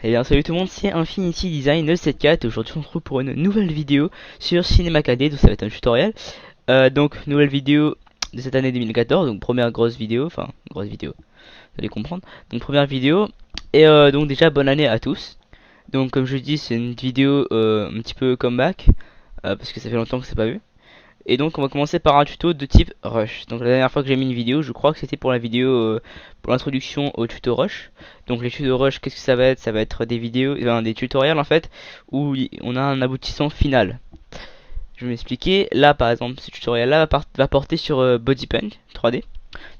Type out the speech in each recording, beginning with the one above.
Et bien salut tout le monde, c'est Infinity Design 974 et aujourd'hui on se retrouve pour une nouvelle vidéo sur Cinema 4D, donc ça va être un tutoriel. Donc nouvelle vidéo de cette année 2014, donc première grosse vidéo, vous allez comprendre. Donc première vidéo, et donc déjà bonne année à tous. Donc comme je dis, c'est une vidéo un petit peu comeback, parce que ça fait longtemps que c'est pas vu. Et donc on va commencer par un tuto de type rush. Donc la dernière fois que j'ai mis une vidéo, je crois que c'était pour la vidéo pour l'introduction au tuto rush. Donc les tutos rush, qu'est-ce que ça va être? Ça va être des vidéos, des tutoriels en fait, où on a un aboutissant final. Je vais m'expliquer. Là par exemple, ce tutoriel là va porter sur Body Paint 3D.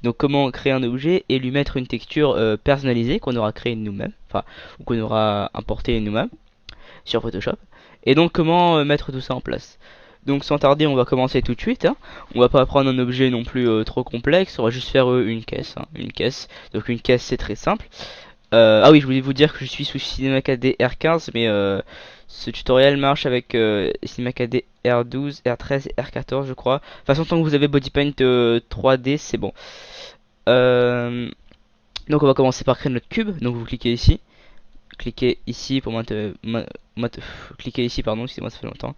Donc comment créer un objet et lui mettre une texture personnalisée qu'on aura créée nous-mêmes, enfin, ou qu'on aura importé nous-mêmes sur Photoshop. Et donc comment mettre tout ça en place. Donc sans tarder, on va commencer tout de suite, hein. On va pas prendre un objet non plus trop complexe, on va juste faire une caisse, hein. Une caisse. Donc une caisse, c'est très simple. Ah oui, je voulais vous dire que je suis sous Cinema 4D R15, mais ce tutoriel marche avec Cinema 4D R12, R13 et R14 je crois. De toute façon, tant que vous avez Body Paint 3D, c'est bon. Donc on va commencer par créer notre cube. Donc vous cliquez ici. Cliquez ici pour cliquez ici, pardon, excusez-moi, ça fait longtemps.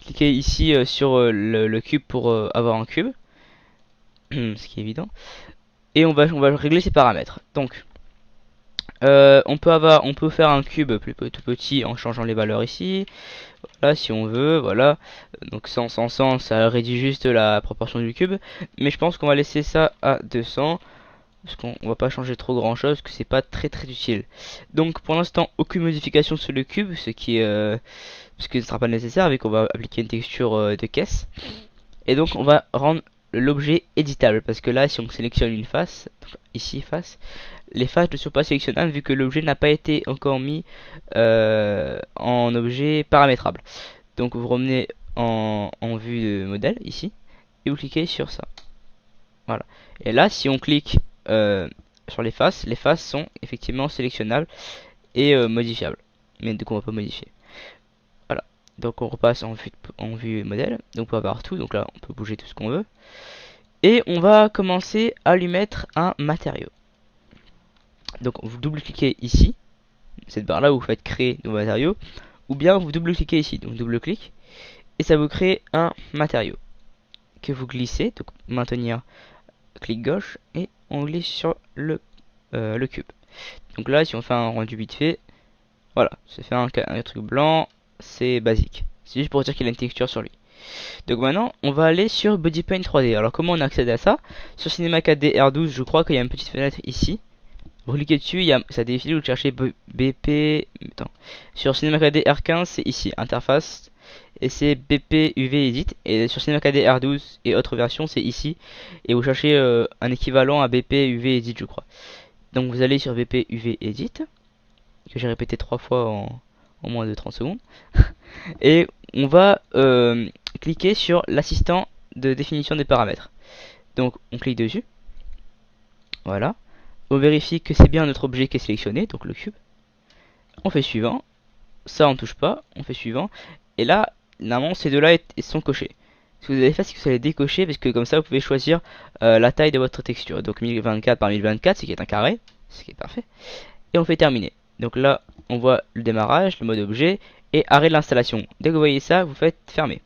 Cliquez ici sur le cube pour avoir un cube, ce qui est évident. Et on va régler ses paramètres. Donc, on peut faire un cube tout petit en changeant les valeurs ici. Voilà, si on veut, voilà. Donc 100, ça réduit juste la proportion du cube. Mais je pense qu'on va laisser ça à 200. Parce qu'on va pas changer trop grand chose, que c'est pas très utile. Donc pour l'instant, aucune modification sur le cube, ce qui est parce que ce sera pas nécessaire, vu qu'on va appliquer une texture de caisse. Et donc on va rendre l'objet éditable, parce que là si on sélectionne une face, ici face, les faces ne sont pas sélectionnables vu que l'objet n'a pas été encore mis en objet paramétrable. Donc vous revenez en vue de modèle ici et vous cliquez sur ça. Voilà. Et là si on clique sur les faces sont effectivement sélectionnables et modifiables, mais du coup on va pas modifier. Voilà, donc on repasse en vue modèle, donc on peut avoir tout, donc là on peut bouger tout ce qu'on veut, et on va commencer à lui mettre un matériau. Donc vous double-cliquez ici, cette barre là où vous faites créer nouveau matériau, ou bien vous double-cliquez ici, donc double-clic, et ça vous crée un matériau que vous glissez, donc maintenir clic gauche et on glisse sur le cube. Donc là si on fait un rendu vite fait, voilà, ça fait un truc blanc, c'est basique, c'est juste pour dire qu'il a une texture sur lui. Donc maintenant on va aller sur Body Paint 3D. Alors comment on accède à ça? Sur Cinema 4D R12 je crois qu'il y a une petite fenêtre ici. Vous cliquez dessus, ça défile, vous cherchez BP. Attends. Sur Cinema 4D R15 c'est ici, interface, et c'est BP UV Edit. Et sur Cinema 4D R12 et autres versions c'est ici, et vous cherchez un équivalent à BP UV Edit je crois. Donc vous allez sur BP UV Edit, que j'ai répété 3 fois en moins de 30 secondes. Et on va cliquer sur l'assistant de définition des paramètres. Donc on clique dessus, voilà. On vérifie que c'est bien notre objet qui est sélectionné, donc le cube. On fait suivant, ça on touche pas, on fait suivant. Et là, normalement ces deux là sont cochés. Ce que vous allez faire, c'est que vous allez décocher, parce que comme ça vous pouvez choisir la taille de votre texture. Donc 1024 par 1024, ce qui est un carré, ce qui est parfait. Et on fait terminer. Donc là on voit le démarrage, le mode objet et arrêt de l'installation. Dès que vous voyez ça, vous faites fermer.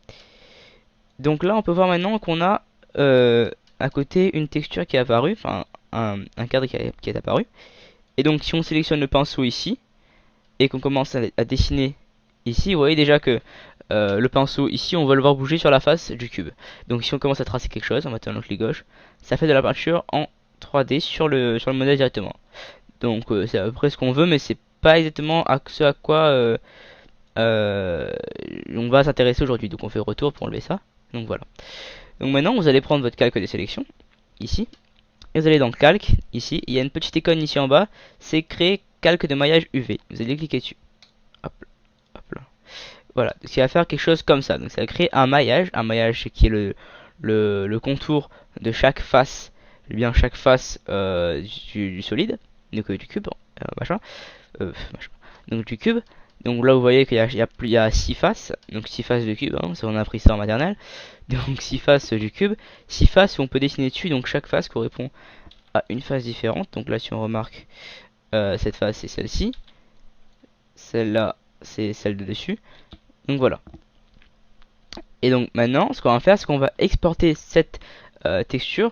Donc là on peut voir maintenant qu'on a à côté une texture qui est apparue, enfin un cadre qui est apparu. Et donc si on sélectionne le pinceau ici et qu'on commence à dessiner ici, vous voyez déjà que le pinceau ici on va le voir bouger sur la face du cube. Donc si on commence à tracer quelque chose en mettant le clic gauche, ça fait de la peinture en 3D sur le modèle directement. Donc c'est à peu près ce qu'on veut, mais c'est pas exactement ce à quoi on va s'intéresser aujourd'hui. Donc on fait retour pour enlever ça. Donc voilà. Donc maintenant vous allez prendre votre calque des sélections ici, et vous allez dans calque ici. Il y a une petite icône ici en bas, c'est créer calque de maillage UV. Vous allez cliquer dessus. Hop, hop là. Voilà, ce qui va faire quelque chose comme ça. Donc ça va créer un maillage qui est le contour de chaque face, bien chaque face du solide, donc du cube, machin. Donc du cube. Donc là vous voyez qu'il y a 6 faces, donc 6 faces de cube, hein, on a appris ça en maternelle. Donc 6 faces du cube, 6 faces où on peut dessiner dessus, donc chaque face correspond à une face différente. Donc là si on remarque cette face c'est celle-ci, celle-là c'est celle de dessus. Donc voilà. Et donc maintenant, ce qu'on va faire, c'est qu'on va exporter cette texture,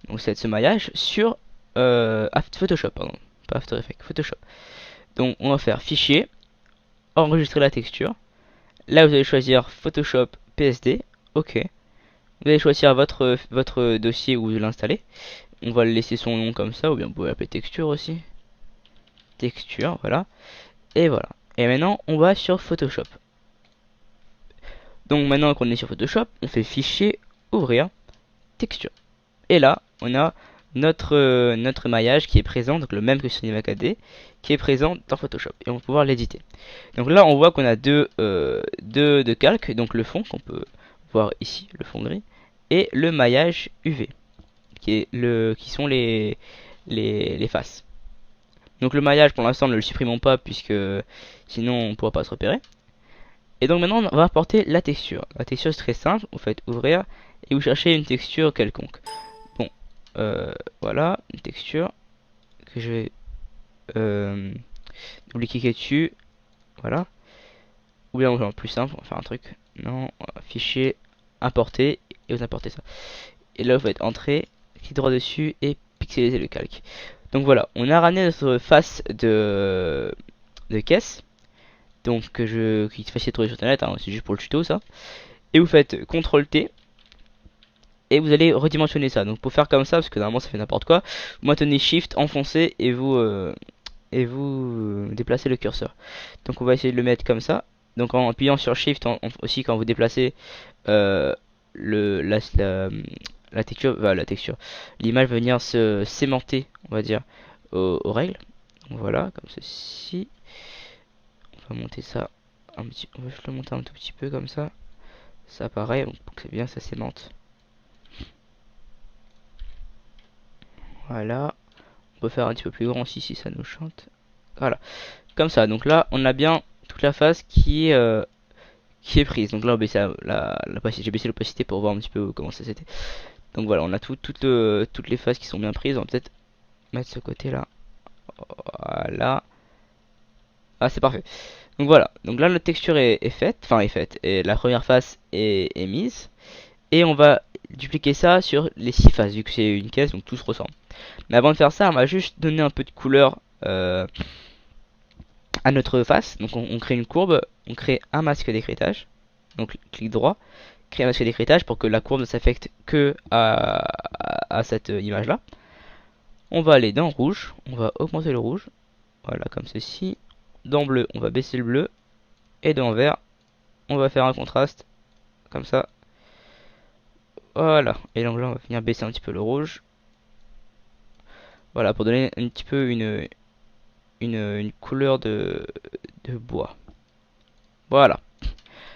donc ce maillage, sur Photoshop, pardon, pas After Effects, Photoshop. Donc on va faire fichier, enregistrer la texture. Là vous allez choisir Photoshop PSD, ok. Vous allez choisir votre dossier où vous l'installez. On va le laisser son nom comme ça, ou bien vous pouvez l'appeler texture aussi. Texture, voilà. Et voilà. Et maintenant on va sur Photoshop. Donc maintenant qu'on est sur Photoshop, on fait fichier, ouvrir, texture. Et là, on a notre maillage qui est présent, donc le même que sur Cinema 4D, qui est présent dans Photoshop. Et on va pouvoir l'éditer. Donc là, on voit qu'on a deux calques, donc le fond qu'on peut voir ici, le fond gris, et le maillage UV, qui sont les faces. Donc le maillage, pour l'instant, ne le supprimons pas, puisque sinon on ne pourra pas se repérer. Et donc maintenant on va importer la texture. La texture c'est très simple, vous faites ouvrir et vous cherchez une texture quelconque. Bon, voilà, une texture que je vais double-cliquer dessus, voilà. Ou bien on va plus simple, on va faire un truc, non, fichier, importer, et vous importez ça. Et là vous faites entrer, clic droit dessus et pixeliser le calque. Donc voilà, on a ramené notre face de caisse. Donc qui est facile de trouver sur internet, hein, c'est juste pour le tuto ça. Et vous faites CTRL T et vous allez redimensionner ça. Donc pour faire comme ça, parce que normalement ça fait n'importe quoi, vous maintenez Shift, enfoncez et vous déplacez le curseur. Donc on va essayer de le mettre comme ça. Donc en appuyant sur Shift aussi quand vous déplacez la texture, l'image va venir se sémenter, on va dire, aux règles. Donc voilà, comme ceci. On va monter ça on va juste le monter un tout petit peu comme ça. Ça apparaît, donc c'est bien, ça s'aimante. Voilà. On peut faire un petit peu plus grand aussi si ça nous chante. Voilà. Comme ça, donc là on a bien toute la face qui est prise. Donc là on baisse j'ai baissé l'opacité pour voir un petit peu comment ça c'était. Donc voilà, on a toutes les faces qui sont bien prises. On va peut-être mettre ce côté là. Voilà. Ah c'est parfait. Donc voilà, donc là notre texture est faite, et la première face est mise. Et on va dupliquer ça sur les 6 faces, vu que c'est une caisse, donc tout se ressemble. Mais avant de faire ça, on va juste donner un peu de couleur à notre face. Donc on crée une courbe, on crée un masque d'écrêtage. Donc clic droit, créer un masque d'écrêtage pour que la courbe ne s'affecte que à cette image là. On va aller dans rouge, on va augmenter le rouge, voilà comme ceci. Dans bleu, on va baisser le bleu. Et dans vert, on va faire un contraste. Comme ça. Voilà. Et donc là, on va venir baisser un petit peu le rouge. Voilà, pour donner un petit peu une couleur de bois. Voilà.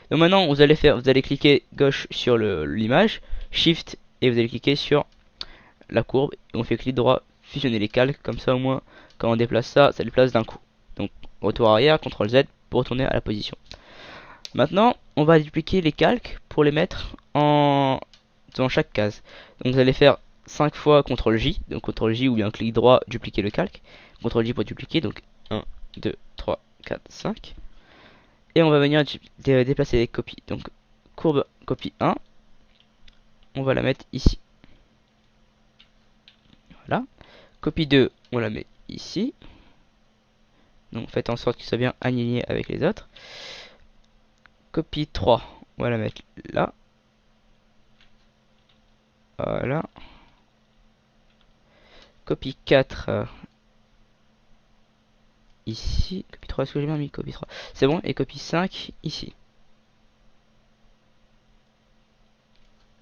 Donc maintenant, vous allez cliquer gauche sur l'image. Shift. Et vous allez cliquer sur la courbe. Et on fait clic droit, fusionner les calques. Comme ça, au moins, quand on déplace ça, ça déplace d'un coup. Donc, retour arrière, CTRL Z pour retourner à la position. Maintenant, on va dupliquer les calques pour les mettre dans chaque case. Donc vous allez faire 5 fois CTRL J, donc CTRL J ou bien clic droit, dupliquer le calque. CTRL J pour dupliquer, donc 1, 2, 3, 4, 5. Et on va venir déplacer les copies. Donc courbe copie 1, on va la mettre ici. Voilà. Copie 2, on la met ici. Donc faites en sorte qu'il soit bien aligné avec les autres. Copie 3, on va la mettre là. Voilà. Copie 4 ici. Copie 3, est-ce que j'ai bien mis copie 3? C'est bon. Et copie 5 ici.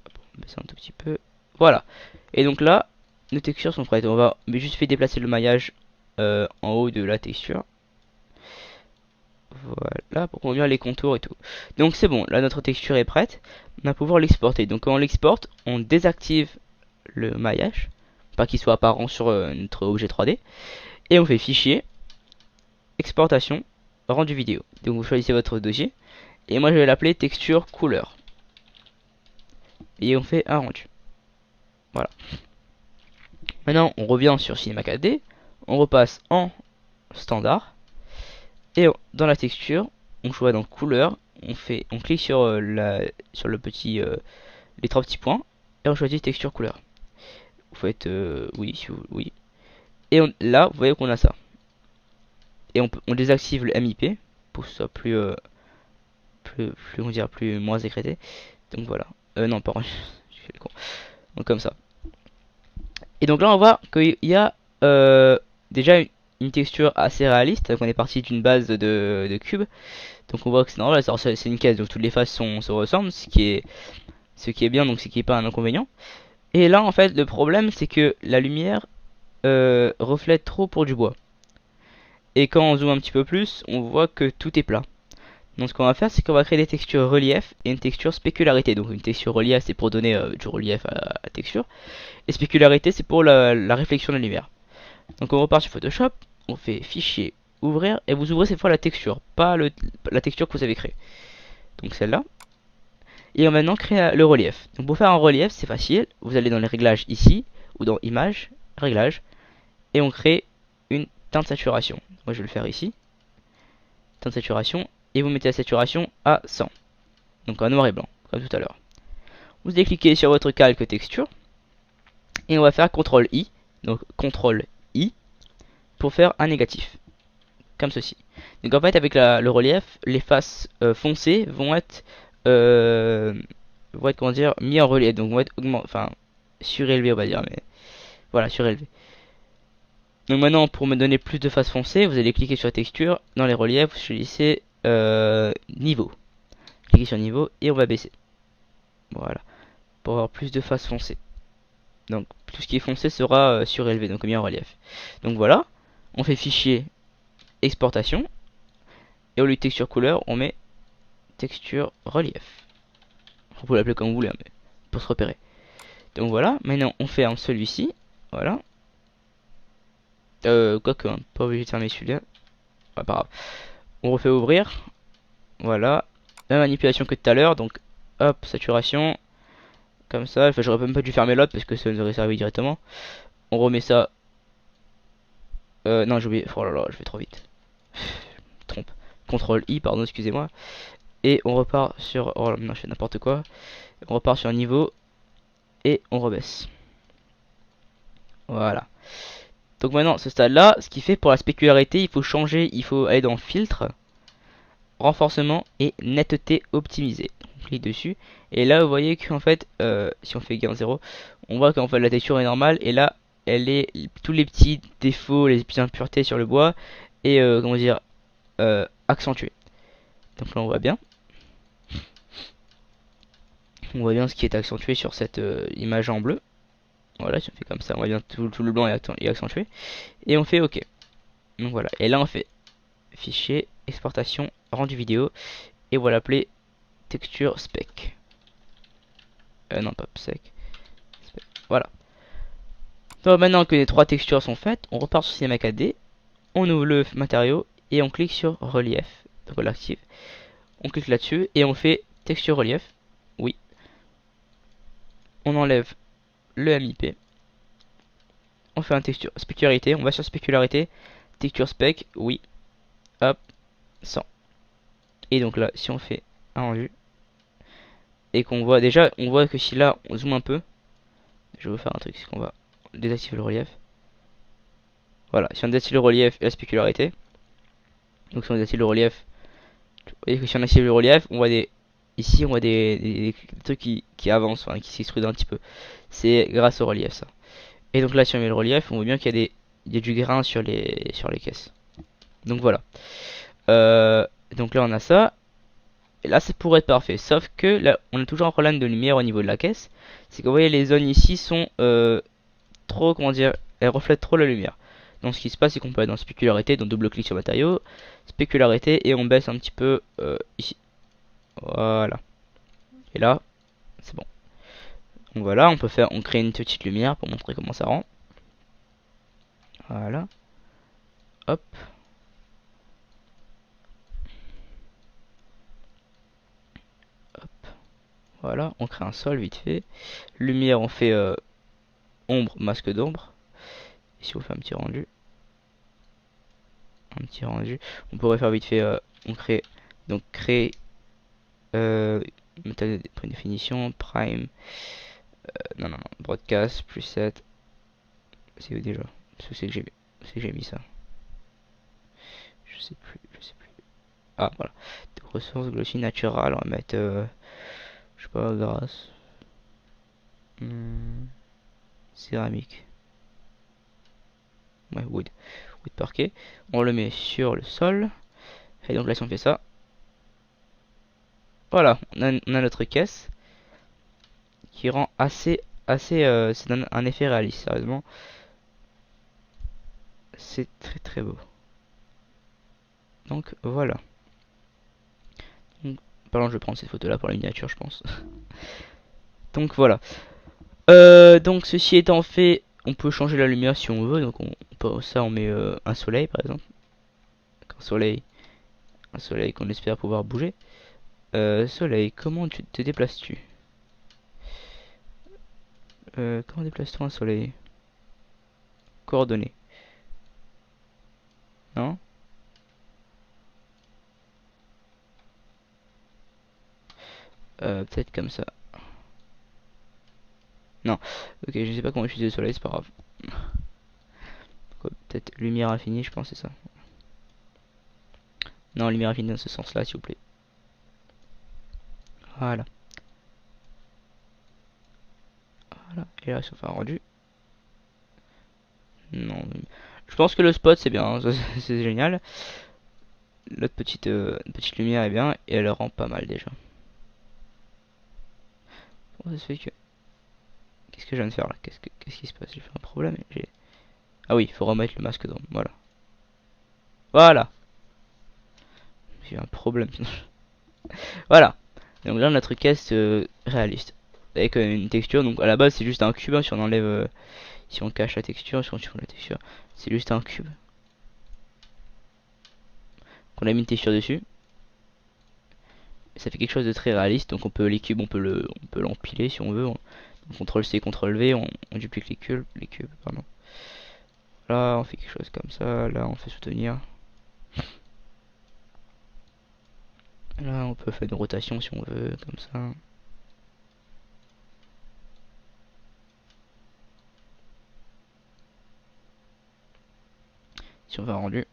On va baisser un tout petit peu. Voilà. Et donc là, nos textures sont prêtes. On va juste faire déplacer le maillage en haut de la texture. Voilà, pour qu'on voit les contours et tout. Donc c'est bon, là notre texture est prête. On va pouvoir l'exporter. Donc quand on l'exporte, on désactive le maillage, pas qu'il soit apparent sur notre objet 3D. Et on fait fichier, exportation, rendu vidéo. Donc vous choisissez votre dossier. Et moi je vais l'appeler texture couleur. Et on fait un rendu. Voilà. Maintenant on revient sur Cinema 4D. On repasse en standard. Et dans la texture, on choisit dans couleur, on clique sur sur le petit, les trois petits points, et on choisit texture couleur. Vous faites oui, oui. Et là, vous voyez qu'on a ça. Et on désactive le MIP pour que ce soit plus moins écrété. Donc voilà. Non, pas je fais le con. Donc comme ça. Et donc là, on voit qu'il y a déjà une texture assez réaliste. Donc on est parti d'une base de cubes. Donc on voit que c'est normal. C'est une caisse, donc toutes les faces se ressemblent, ce qui est bien, donc ce qui est pas un inconvénient. Et là, en fait, le problème, c'est que la lumière reflète trop pour du bois. Et quand on zoome un petit peu plus, on voit que tout est plat. Donc ce qu'on va faire, c'est qu'on va créer des textures relief et une texture spécularité. Donc une texture relief, c'est pour donner du relief à la texture. Et spécularité, c'est pour la réflexion de la lumière. Donc on repart sur Photoshop, on fait fichier, ouvrir, et vous ouvrez cette fois la texture, pas la texture que vous avez créée. Donc celle-là. Et on va maintenant créer le relief. Donc pour faire un relief, c'est facile. Vous allez dans les réglages ici, ou dans Images, Réglages, et on crée une teinte saturation. Moi je vais le faire ici. Teinte saturation, et vous mettez la saturation à 100. Donc en noir et blanc, comme tout à l'heure. Vous allez cliquer sur votre calque texture, et on va faire CTRL I, donc CTRL I, pour faire un négatif, comme ceci. Donc en fait avec le relief, les faces foncées vont être comment dire, mis en relief, donc vont être surélevées, on va dire, mais voilà, surélevées. Donc maintenant, pour me donner plus de faces foncées, vous allez cliquer sur texture, dans les reliefs, vous choisissez niveau. Cliquez sur niveau et on va baisser. Voilà, pour avoir plus de faces foncées. Donc tout ce qui est foncé sera surélevé, donc mis en relief. Donc voilà, on fait fichier, exportation, et au lieu de texture couleur, on met texture relief. Vous pouvez l'appeler comme vous voulez, mais pour se repérer. Donc voilà, maintenant on ferme celui-ci, voilà. Quoique, hein, pas obligé de fermer celui-là. Pas grave. On refait ouvrir. Voilà. La manipulation que tout à l'heure. Donc, hop, saturation. Comme ça. Enfin, j'aurais même pas dû fermer l'autre parce que ça nous aurait servi directement. On remet ça. Non, j'ai oublié. Oh là là, je vais trop vite. Trompe. CTRL I, pardon, excusez-moi. Et on repart sur. Oh là, non, je fais n'importe quoi. On repart sur niveau. Et on rebaisse. Voilà. Donc maintenant, ce stade-là, ce qui fait pour la spécularité, il faut changer, il faut aller dans filtre, renforcement et netteté optimisée. On clique dessus et là vous voyez qu'en fait, si on fait gain 0, on voit qu'en fait la texture est normale et là, elle est tous les petits défauts, les petites impuretés sur le bois et comment dire, accentués. Donc là on voit bien. On voit bien ce qui est accentué sur cette image en bleu. Voilà, si on fait comme ça, on voit bien tout le blanc est accentué. Et on fait OK. Donc voilà, et là on fait fichier, exportation, rendu vidéo. Et on va l'appeler texture spec. Non, pas spec. Voilà. Donc maintenant que les trois textures sont faites, on repart sur Cinema 4D. On ouvre le matériau et on clique sur relief. Donc on l'active. On clique là-dessus et on fait texture relief. Oui. On enlève le MIP. On fait un texture spécularité. On va sur spécularité. Texture spec. Oui. Hop. 100. Et donc là, si on fait un rendu. Et qu'on voit déjà, on voit que si là, on zoome un peu. Je vais vous faire un truc. C'est qu'on va désactiver le relief. Voilà. Si on désactive le relief et la spécularité. Donc si on désactive le relief. Vous voyez que si on active le relief, on voit des. Ici, on voit des trucs qui avancent, enfin, qui s'extrudent un petit peu. C'est grâce au relief, ça. Et donc là, si on met le relief, on voit bien qu'il y a du grain sur les caisses. Donc voilà. Donc là, on a ça. Et là, ça pourrait être parfait. Sauf que là, on a toujours un problème de lumière au niveau de la caisse. C'est que vous voyez, les zones ici sont trop, comment dire, elles reflètent trop la lumière. Donc ce qui se passe, c'est qu'on peut aller dans spécularité, donc double clic sur matériaux, spécularité, et on baisse un petit peu ici. Voilà. Et là, c'est bon. Donc voilà, on crée une petite lumière pour montrer comment ça rend. Voilà. Hop. Hop. Voilà, on crée un sol vite fait. Lumière, on fait ombre, masque d'ombre. Ici, on fait un petit rendu. Un petit rendu. On pourrait faire vite fait, on crée, donc créer méthode de prédéfinition, prime, non, broadcast, preset, c'est où déjà? C'est que j'ai mis ça. Je sais plus. Ah, voilà. Donc, ressources glossy natural, on va mettre, je sais pas, grâce. Céramique. Ouais, wood parquet. On le met sur le sol. Et donc là, si on fait ça, voilà, on a notre caisse qui rend assez, ça donne un effet réaliste, sérieusement. C'est très beau. Donc voilà. Pardon, je vais prendre cette photo là pour la miniature, je pense. Donc voilà. Donc ceci étant fait, on peut changer la lumière si on veut. Donc on met un soleil par exemple. Un soleil qu'on espère pouvoir bouger. Soleil, comment tu te déplaces-tu? Comment déplaces-tu un soleil? Coordonnées. Non? Peut-être comme ça. Non. Ok, je sais pas comment utiliser le soleil, c'est pas grave. Peut-être lumière infinie, je pense c'est ça. Non, lumière infinie dans ce sens-là, s'il vous plaît. Voilà. Et là, ça fait un rendu. Non, je pense que le spot c'est bien, hein, c'est génial. L'autre petite lumière est bien et elle rend pas mal déjà. Comment ça se fait que... Qu'est-ce que je viens de faire là? Qu'est-ce qui se passe? J'ai fait un problème. Ah oui, il faut remettre le masque dedans. Voilà. Voilà. J'ai un problème. Voilà. Donc là notre caisse réaliste. Avec une texture. Donc à la base c'est juste un cube. Hein, si on enlève... si on cache la texture, si on tire la texture, c'est juste un cube. Qu'on a mis une texture dessus. Ça fait quelque chose de très réaliste. Donc on peut les cubes, on peut l'empiler si on veut. CTRL C, CTRL V, on duplique les cubes, pardon. Là on fait quelque chose comme ça, là on fait soutenir. Là on peut faire une rotation si on veut, comme ça. Si on veut un rendu.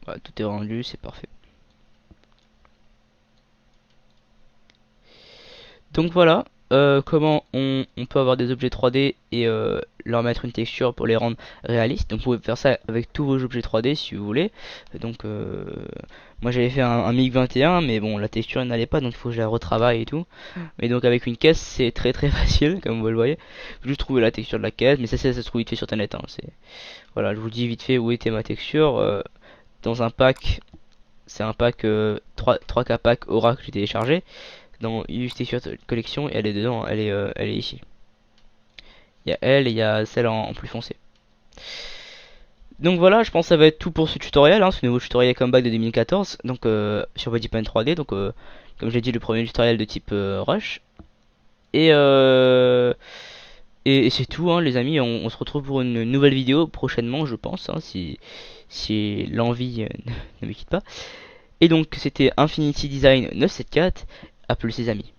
Voilà, tout est rendu, c'est parfait. Donc voilà, comment on peut avoir des objets 3D et leur mettre une texture pour les rendre réalistes. Donc vous pouvez faire ça avec tous vos objets 3D si vous voulez. Donc moi j'avais fait un MiG 21 mais bon la texture n'allait pas donc il faut que je la retravaille et tout. Mais donc avec une caisse c'est très facile comme vous le voyez. Faut juste trouver la texture de la caisse mais ça se trouve vite fait sur internet. Hein. Voilà, je vous dis vite fait où était ma texture. Dans un pack, c'est un pack 3K pack Aura que j'ai téléchargé. Dans Illustrator Collection et elle est dedans, elle est ici. Il y a elle et il y a celle en plus foncé. Donc voilà, je pense que ça va être tout pour ce tutoriel, hein, ce nouveau tutoriel comeback de 2014, donc sur BodyPaint 3D, donc comme j'ai dit le premier tutoriel de type Rush. Et c'est tout, hein, les amis, on se retrouve pour une nouvelle vidéo prochainement, je pense, hein, si l'envie ne me quitte pas. Et donc c'était Infinity Design 974. À plus les amis.